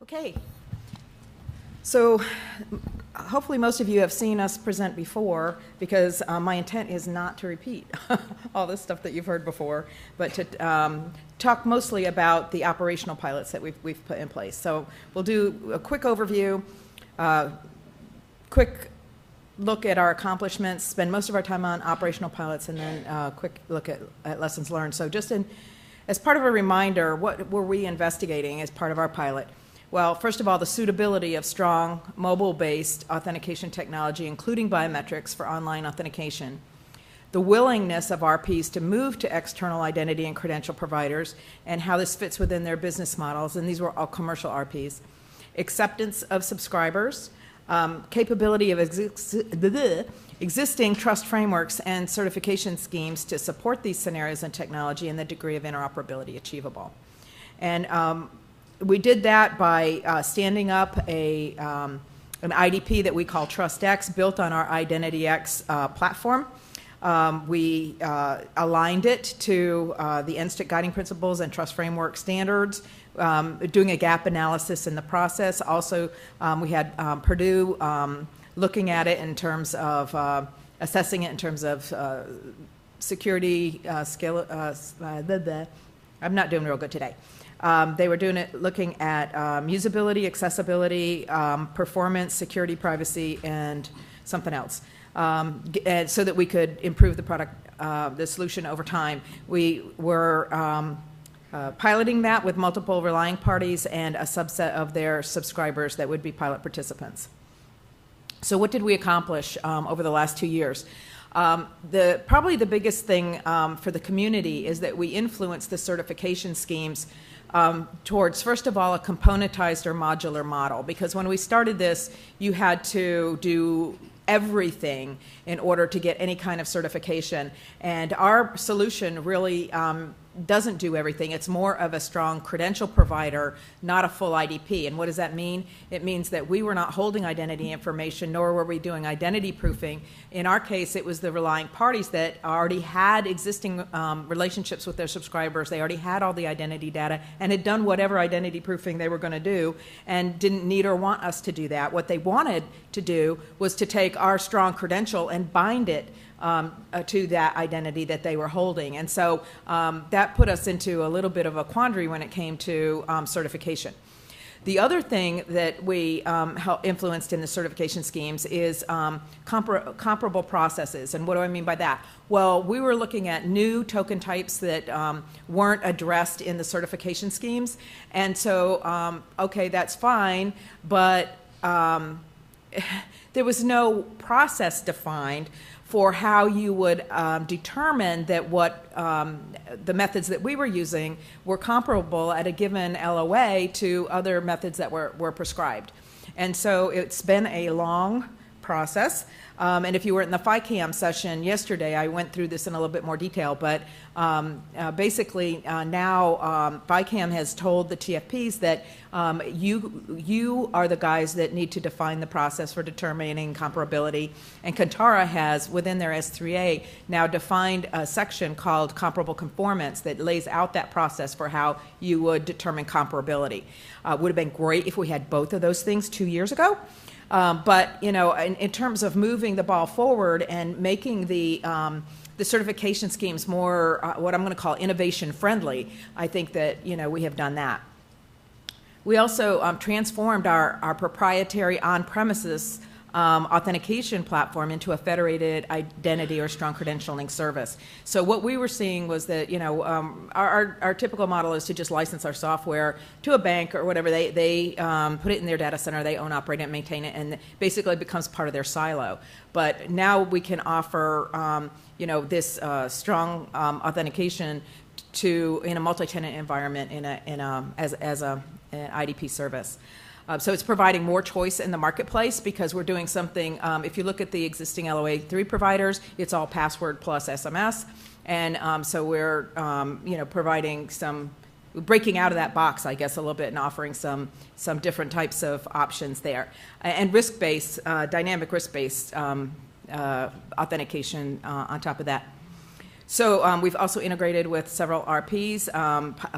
Okay, so hopefully most of you have seen us present before, because my intent is not to repeat all this stuff that you've heard before, but to talk mostly about the operational pilots that we've put in place. So we'll do a quick overview, quick look at our accomplishments, spend most of our time on operational pilots, and then a quick look at lessons learned. So just as part of a reminder, what were we investigating as part of our pilot? Well, first of all, the suitability of strong mobile-based authentication technology, including biometrics for online authentication. The willingness of RPs to move to external identity and credential providers, and how this fits within their business models, and these were all commercial RPs. Acceptance of subscribers, capability of existing trust frameworks and certification schemes to support these scenarios and technology, and the degree of interoperability achievable. And we did that by standing up an IDP that we call TrustX, built on our IdentityX platform. We aligned it to the NSTIC guiding principles and trust framework standards, doing a gap analysis in the process. Also, we had Purdue looking at it in terms of assessing it in terms of security skill. I'm not doing real good today. They were doing it looking at usability, accessibility, performance, security, privacy, and something else, and so that we could improve the product, the solution over time. We were piloting that with multiple relying parties and a subset of their subscribers that would be pilot participants. So what did we accomplish over the last 2 years? Probably the biggest thing for the community is that we influenced the certification schemes towards, first of all, a componentized or modular model. Because when we started this, you had to do everything in order to get any kind of certification. And our solution really doesn't do everything. It's more of a strong credential provider, not a full IDP. And what does that mean? It means that we were not holding identity information, nor were we doing identity proofing. In our case, it was the relying parties that already had existing relationships with their subscribers. They already had all the identity data and had done whatever identity proofing they were going to do, and didn't need or want us to do that. What they wanted to do was to take our strong credential and bind it to that identity that they were holding. And so that put us into a little bit of a quandary when it came to certification. The other thing that we influenced in the certification schemes is comparable processes. And what do I mean by that? Well, we were looking at new token types that weren't addressed in the certification schemes. And so, okay, that's fine, but there was no process defined for how you would determine that what the methods that we were using were comparable at a given LOA to other methods that were prescribed. And so it's been a long process. And if you were in the FICAM session yesterday, I went through this in a little bit more detail, but basically now FICAM has told the TFPs that you are the guys that need to define the process for determining comparability, and Kantara has, within their S3A, now defined a section called comparable conformance that lays out that process for how you would determine comparability. Would have been great if we had both of those things 2 years ago. But you know, in terms of moving the ball forward and making the certification schemes more what I'm going to call innovation friendly, I think that we have done that. We also transformed our proprietary on-premises authentication platform into a federated identity or strong credentialing service. So what we were seeing was that our typical model is to just license our software to a bank or whatever. They put it in their data center, they own, operate it, and maintain it, and basically it becomes part of their silo. But now we can offer this strong authentication in a multi-tenant environment as an IDP service. So it's providing more choice in the marketplace because we're doing something, if you look at the existing LOA3 providers, it's all password plus SMS. And so we're providing breaking out of that box, I guess, a little bit and offering some different types of options there. And risk-based, dynamic risk-based authentication on top of that. So we've also integrated with several RPs.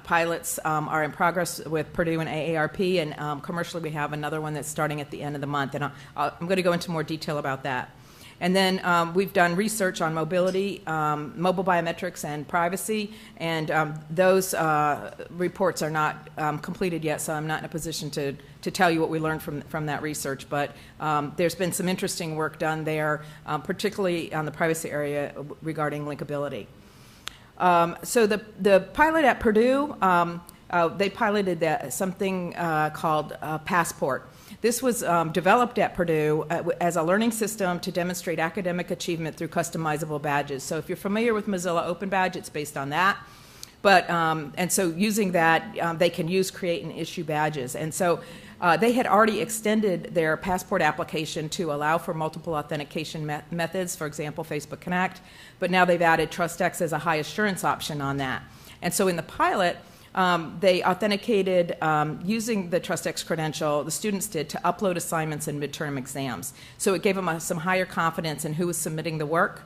Pilots are in progress with Purdue and AARP, and commercially we have another one that's starting at the end of the month, and I'm going to go into more detail about that. And then we've done research on mobility, mobile biometrics, and privacy, and those reports are not completed yet, so I'm not in a position to tell you what we learned from that research. But there's been some interesting work done there, particularly on the privacy area regarding linkability. So the pilot at Purdue, they piloted something called Passport. This was developed at Purdue as a learning system to demonstrate academic achievement through customizable badges. So if you're familiar with Mozilla Open Badge, it's based on that. But, and so using that, they can use, create, and issue badges. And so they had already extended their Passport application to allow for multiple authentication methods, for example, Facebook Connect. But now they've added TrustX as a high assurance option on that. And so in the pilot, they authenticated using the TrustX credential, the students did, to upload assignments and midterm exams. So it gave them some higher confidence in who was submitting the work.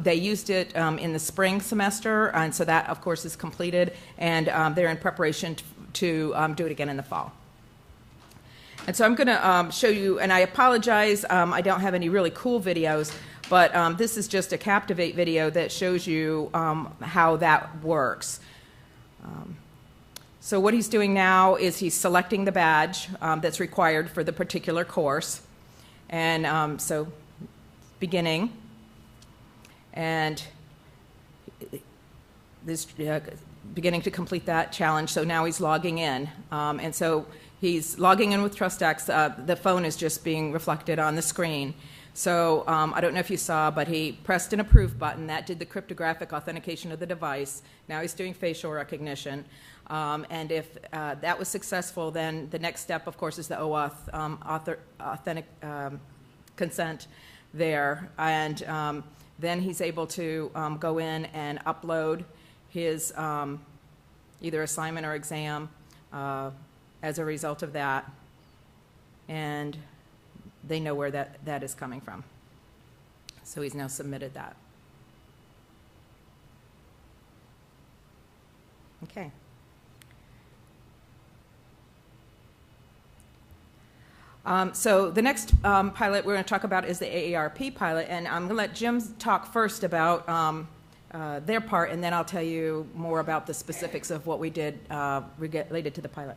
They used it in the spring semester, and so that, of course, is completed, and they're in preparation to do it again in the fall. And so I'm going to show you, and I apologize, I don't have any really cool videos, but this is just a Captivate video that shows you how that works. So what he's doing now is he's selecting the badge that's required for the particular course. And so beginning, and this beginning to complete that challenge. So now he's logging in. And so he's logging in with TrustX. The phone is just being reflected on the screen. So I don't know if you saw, but he pressed an approve button. That did the cryptographic authentication of the device. Now he's doing facial recognition. And if that was successful, then the next step, of course, is the OAuth authentic consent there. And then he's able to go in and upload his either assignment or exam as a result of that. And they know where that is coming from. So he's now submitted that. Okay. So the next pilot we're going to talk about is the AARP pilot, and I'm going to let Jim talk first about their part, and then I'll tell you more about the specifics of what we did related to the pilot.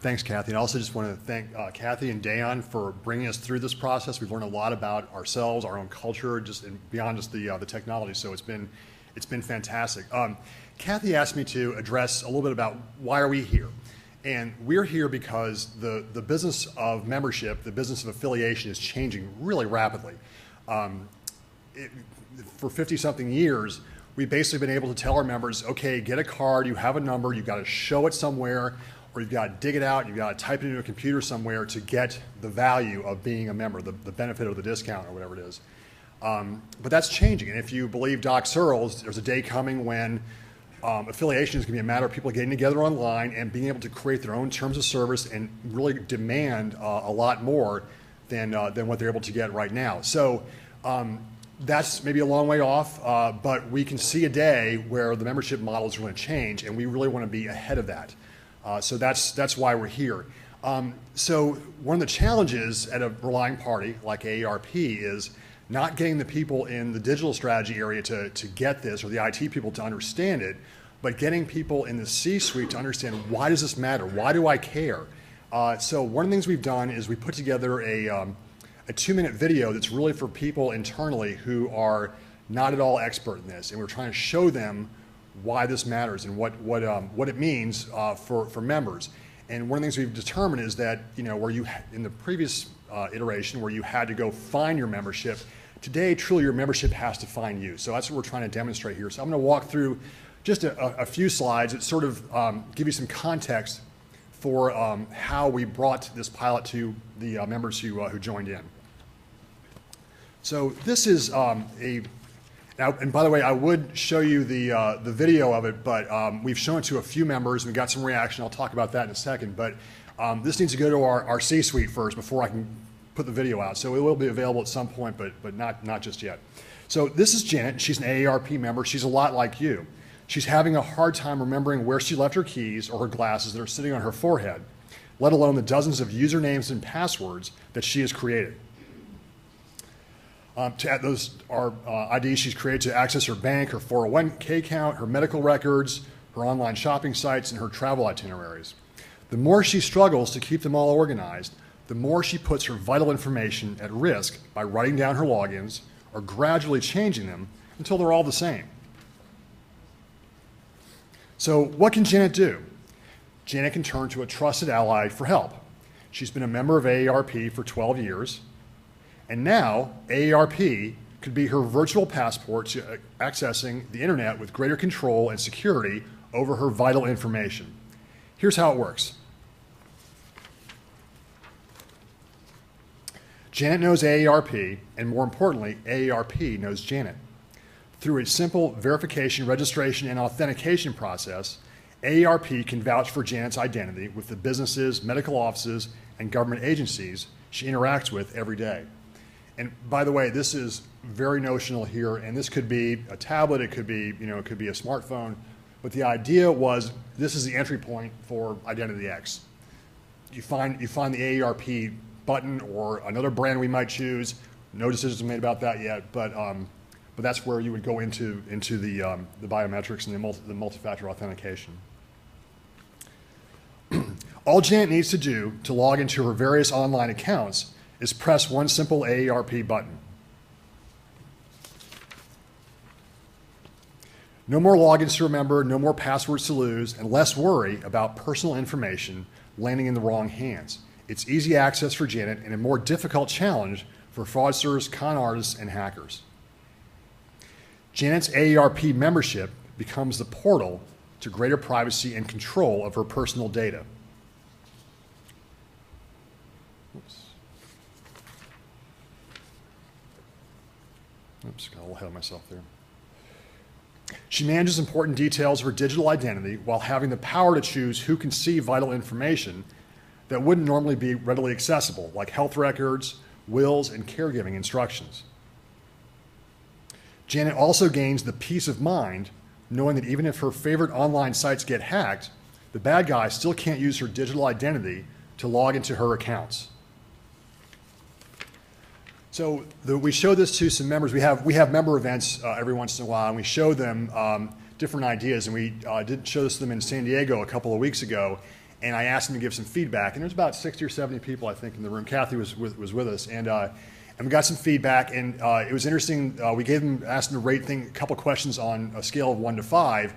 Thanks, Kathy. And I also just want to thank Kathy and Dayon for bringing us through this process. We've learned a lot about ourselves, our own culture, just beyond just the technology. So it's been fantastic. Kathy asked me to address a little bit about why are we here. And we're here because the business of membership, the business of affiliation is changing really rapidly. For 50-something years, we've basically been able to tell our members, okay, get a card, you have a number, you've got to show it somewhere, or you've got to dig it out, you've got to type it into a computer somewhere to get the value of being a member, the benefit of the discount or whatever it is. But that's changing, and if you believe Doc Searles, there's a day coming when affiliation is going to be a matter of people getting together online and being able to create their own terms of service and really demand a lot more than what they're able to get right now. So that's maybe a long way off, but we can see a day where the membership model is going to change, and we really want to be ahead of that. So that's why we're here. So one of the challenges at a relying party like AARP is not getting the people in the digital strategy area to get this, or the IT people to understand it, but getting people in the C-suite to understand, why does this matter? Why do I care? So one of the things we've done is we put together a 2-minute video that's really for people internally who are not at all expert in this, and we're trying to show them why this matters and what it means for members. And one of the things we've determined is that, where you in the previous iteration where you had to go find your membership, today truly your membership has to find you. So that's what we're trying to demonstrate here. So I'm going to walk through just a few slides that sort of give you some context for how we brought this pilot to the members who joined in. So this is now, and by the way, I would show you the video of it, but we've shown it to a few members and we got some reaction. I'll talk about that in a second, but this needs to go to our C-suite first before I can put the video out, so it will be available at some point, but not just yet. So this is Janet. She's an AARP member. She's a lot like you. She's having a hard time remembering where she left her keys or her glasses that are sitting on her forehead, let alone the dozens of usernames and passwords that she has created. Those are IDs she's created to access her bank, her 401k account, her medical records, her online shopping sites, and her travel itineraries. The more she struggles to keep them all organized, the more she puts her vital information at risk by writing down her logins or gradually changing them until they're all the same. So what can Janet do? Janet can turn to a trusted ally for help. She's been a member of AARP for 12 years, and now AARP could be her virtual passport to accessing the internet with greater control and security over her vital information. Here's how it works. Janet knows AARP, and more importantly, AARP knows Janet. Through a simple verification, registration, and authentication process, AARP can vouch for Janet's identity with the businesses, medical offices, and government agencies she interacts with every day. And by the way, this is very notional here, and this could be a tablet, it could be, it could be a smartphone, but the idea was this is the entry point for Identity X. You find the AARP button or another brand we might choose. No decisions are made about that yet, but that's where you would go into the biometrics and the multi-factor authentication. All Janet needs to do to log into her various online accounts is press one simple AARP button. No more logins to remember, no more passwords to lose, and less worry about personal information landing in the wrong hands. It's easy access for Janet and a more difficult challenge for fraudsters, con artists, and hackers. Janet's AARP membership becomes the portal to greater privacy and control of her personal data. Oops, got a little ahead of myself there. She manages important details of her digital identity while having the power to choose who can see vital information that wouldn't normally be readily accessible, like health records, wills, and caregiving instructions. Janet also gains the peace of mind knowing that even if her favorite online sites get hacked, the bad guys still can't use her digital identity to log into her accounts. So we show this to some members. We have member events every once in a while, and we show them different ideas. And we did show this to them in San Diego a couple of weeks ago, and I asked them to give some feedback. And there's about 60 or 70 people, I think, in the room. Kathy was with us, and we got some feedback. And it was interesting. We asked them to rate a couple questions on a scale of 1 to 5,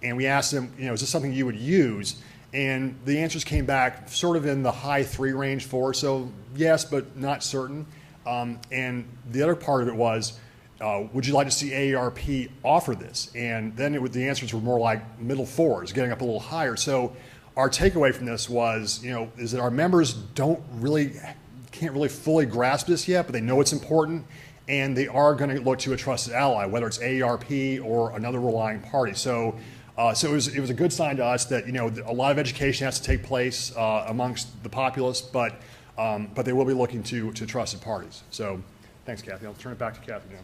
and we asked them, is this something you would use? And the answers came back sort of in the high 3 range, 4. So yes, but not certain. And the other part of it was, would you like to see AARP offer this? And then the answers were more like middle 4s, getting up a little higher. So our takeaway from this was, is that our members can't really fully grasp this yet, but they know it's important, and they are going to look to a trusted ally, whether it's AARP or another relying party. So it was a good sign to us that a lot of education has to take place amongst the populace, but they will be looking to trusted parties. So thanks, Kathy. I'll turn it back to Kathy now.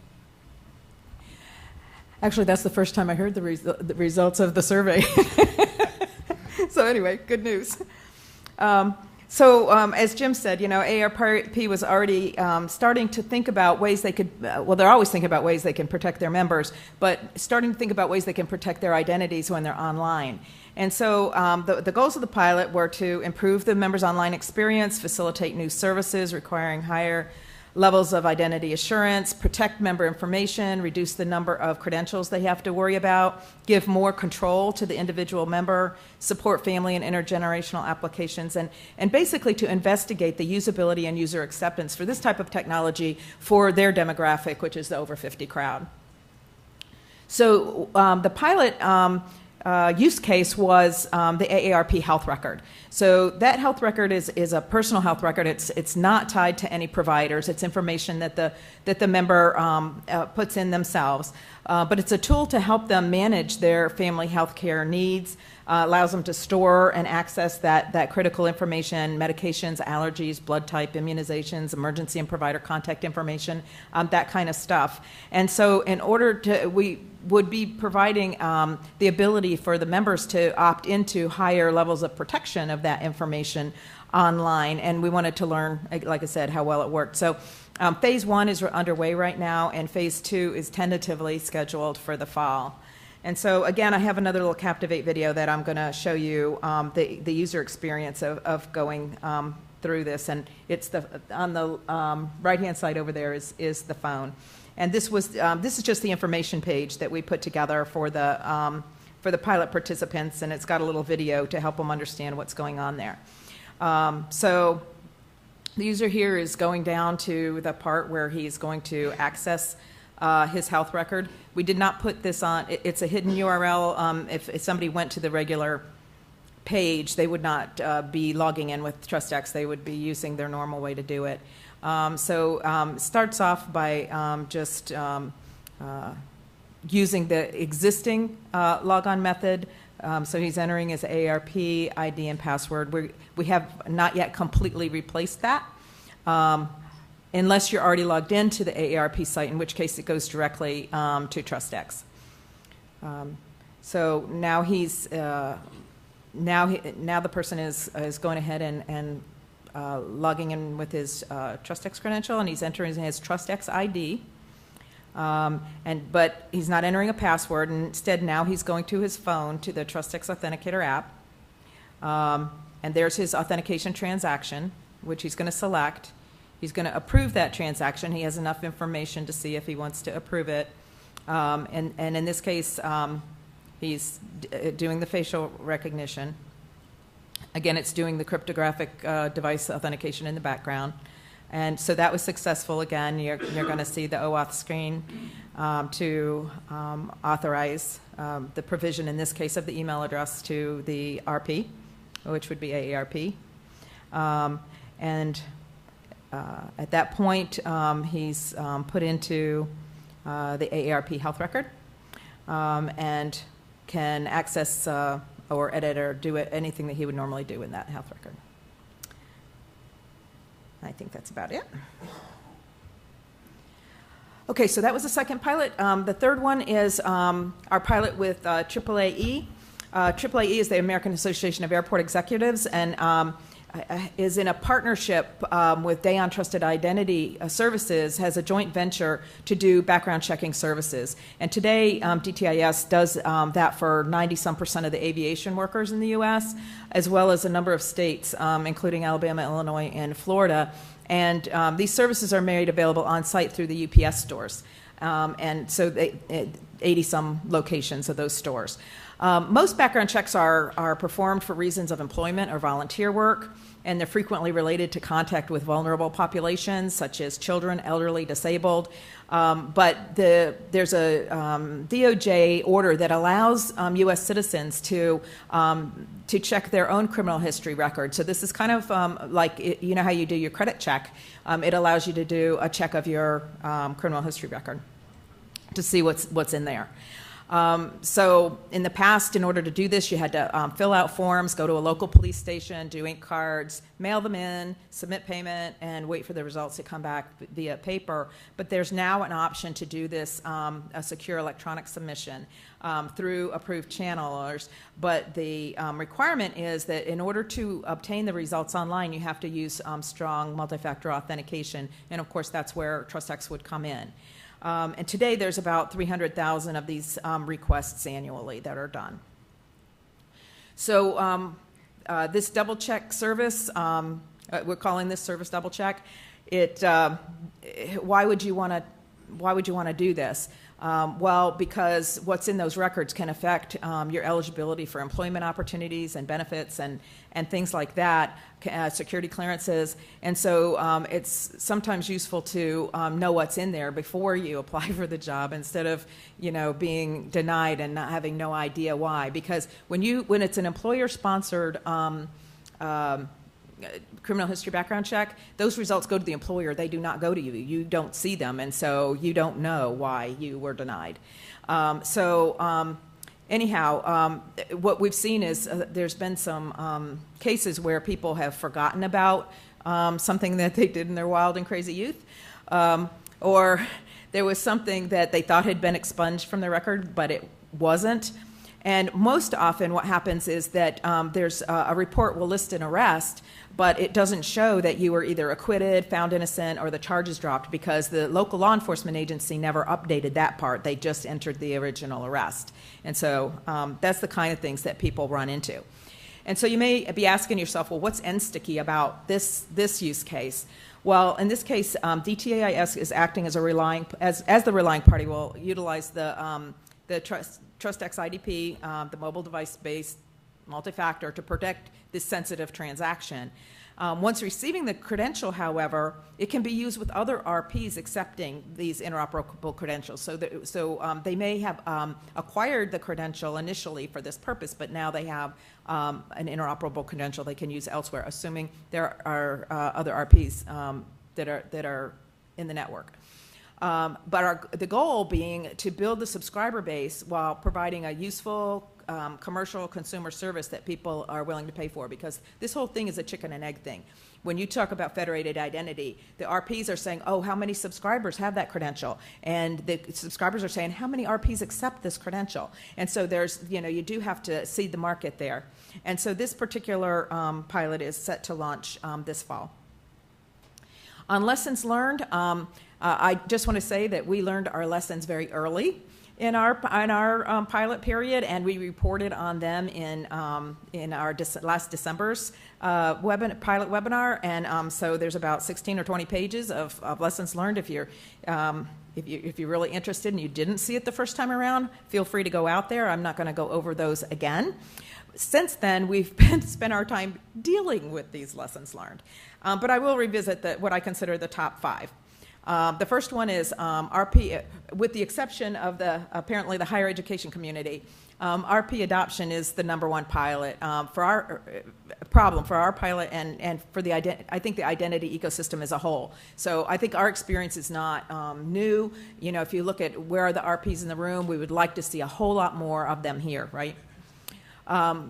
Actually, that's the first time I heard the results of the survey. So anyway, good news. As Jim said, AARP was already starting to think about ways they could, they're always thinking about ways they can protect their members, but starting to think about ways they can protect their identities when they're online. And so the goals of the pilot were to improve the members' online experience, facilitate new services requiring higher levels of identity assurance, protect member information, reduce the number of credentials they have to worry about, give more control to the individual member, support family and intergenerational applications, and basically to investigate the usability and user acceptance for this type of technology for their demographic, which is the over 50 crowd. So the pilot use case was the AARP health record. So that health record is a personal health record. It's not tied to any providers. It's information that the member puts in themselves. But it's a tool to help them manage their family health care needs, allows them to store and access that critical information, medications, allergies, blood type, immunizations, emergency and provider contact information, that kind of stuff. And so in order to, we would be providing the ability for the members to opt into higher levels of protection of that information online, and we wanted to learn, like I said, how well it worked. So phase 1 is underway right now, and phase 2 is tentatively scheduled for the fall. And so again, I have another little Captivate video that I'm going to show you the user experience of going through this, and it's on the right-hand side over there is the phone. And this is just the information page that we put together for the pilot participants, and it's got a little video to help them understand what's going on there. So the user here is going down to the part where he's going to access his health record. We did not put this on. It's a hidden URL. If somebody went to the regular page, they would not be logging in with TrustX. They would be using their normal way to do it. It starts off by just using the existing logon method. So he's entering his AARP, ID, and password. We have not yet completely replaced that, unless you're already logged into the AARP site, in which case it goes directly to TrustX. So now he's now the person is going ahead and logging in with his TrustX credential, and he's entering his TrustX ID. But he's not entering a password, and instead now he's going to his phone to the TrustX Authenticator app, and there's his authentication transaction, which he's going to select. He's going to approve that transaction. He has enough information to see if he wants to approve it, and in this case he's doing the facial recognition. Again, it's doing the cryptographic device authentication in the background. And so that was successful. Again, you're going to see the OAuth screen to authorize the provision, in this case, of the email address to the RP, which would be AARP. At that point, he's put into the AARP health record and can access or edit or do anything that he would normally do in that health record. I think that's about it. Okay, so that was the second pilot. The third one is our pilot with AAAE. AAAE is the American Association of Airport Executives, and is in a partnership with Day on Trusted Identity Services, has a joint venture to do background checking services. And today, DTIS does that for 90-some% of the aviation workers in the U.S., as well as a number of states, including Alabama, Illinois, and Florida. And these services are made available on site through the UPS stores. And so 80-some locations of those stores. Most background checks are performed for reasons of employment or volunteer work, and they're frequently related to contact with vulnerable populations, such as children, elderly, disabled. But there's a DOJ order that allows U.S. citizens to check their own criminal history record. So this is kind of like, you know how you do your credit check. It allows you to do a check of your criminal history record to see what's in there. So in the past, in order to do this, you had to fill out forms, go to a local police station, do ink cards, mail them in, submit payment, and wait for the results to come back via paper. But there's now an option to do this, a secure electronic submission through approved channelers. But the requirement is that in order to obtain the results online, you have to use strong multi-factor authentication. And of course, that's where TrustX would come in. And today there's about 300,000 of these requests annually that are done. So this double check service, we're calling this service double check. Why would you want to do this? Well, because what's in those records can affect your eligibility for employment opportunities and benefits and things like that, security clearances. And so it's sometimes useful to know what's in there before you apply for the job, instead of, being denied and not having no idea why. Because when it's an employer-sponsored criminal history background check, those results go to the employer. They do not go to you. You don't see them, and so you don't know why you were denied. anyhow, what we've seen is there's been some cases where people have forgotten about something that they did in their wild and crazy youth, or there was something that they thought had been expunged from the record, but it wasn't. And most often what happens is that there's a report will list an arrest, but it doesn't show that you were either acquitted, found innocent, or the charges dropped, because the local law enforcement agency never updated that part. They just entered the original arrest. And so that's the kind of things that people run into. And so you may be asking yourself, well, what's sticky about this use case? Well, in this case, DTAIS is acting as the relying party. Will utilize the TrustX IDP, the mobile device-based multi-factor, to protect this sensitive transaction. Once receiving the credential, however, it can be used with other RPs accepting these interoperable credentials. So they may have acquired the credential initially for this purpose, but now they have an interoperable credential they can use elsewhere, assuming there are other RPs that are in the network. But the goal being to build the subscriber base while providing a useful commercial consumer service that people are willing to pay for, because this whole thing is a chicken and egg thing. When you talk about federated identity, the RPs are saying, oh, how many subscribers have that credential? And the subscribers are saying, how many RPs accept this credential? And so there's, you do have to seed the market there. And so this particular pilot is set to launch this fall. On lessons learned, I just want to say that we learned our lessons very early in our pilot period, and we reported on them in our last December's pilot webinar. And so there's about 16 or 20 pages of lessons learned. If you're really interested and you didn't see it the first time around, feel free to go out there. I'm not going to go over those again. Since then, we've spent our time dealing with these lessons learned. But I will revisit what I consider the top 5. The first one is RP, with the exception of apparently the higher education community. RP adoption is the #1 pilot for our problem, for our pilot, and for I think the identity ecosystem as a whole. So I think our experience is not new. If you look at where are the RPs in the room, we would like to see a whole lot more of them here, right?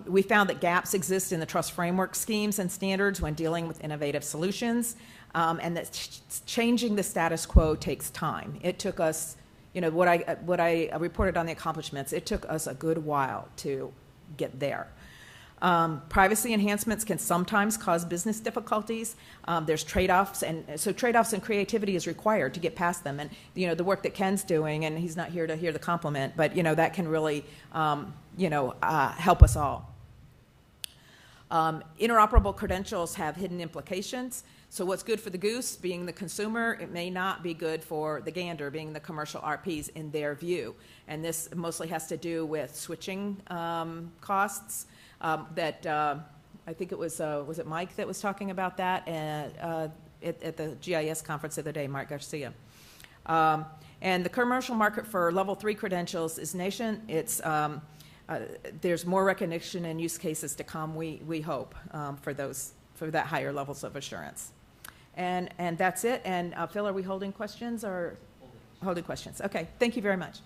We found that gaps exist in the trust framework schemes and standards when dealing with innovative solutions, and that changing the status quo takes time. It took us, what I reported on the accomplishments, it took us a good while to get there. Privacy enhancements can sometimes cause business difficulties. There's trade-offs, and so trade-offs and creativity is required to get past them. And the work that Ken's doing, and he's not here to hear the compliment, but that can really help us all. Interoperable credentials have hidden implications. So what's good for the goose, being the consumer, it may not be good for the gander, being the commercial RPs in their view. And this mostly has to do with switching costs. That I think it was it Mike that was talking about that at the GIS conference the other day, Mark Garcia. And the commercial market for level 3 credentials is nascent. It's there's more recognition and use cases to come, we hope, for that higher levels of assurance. And that's it. And Phil, are we holding questions or holding questions? Okay, thank you very much.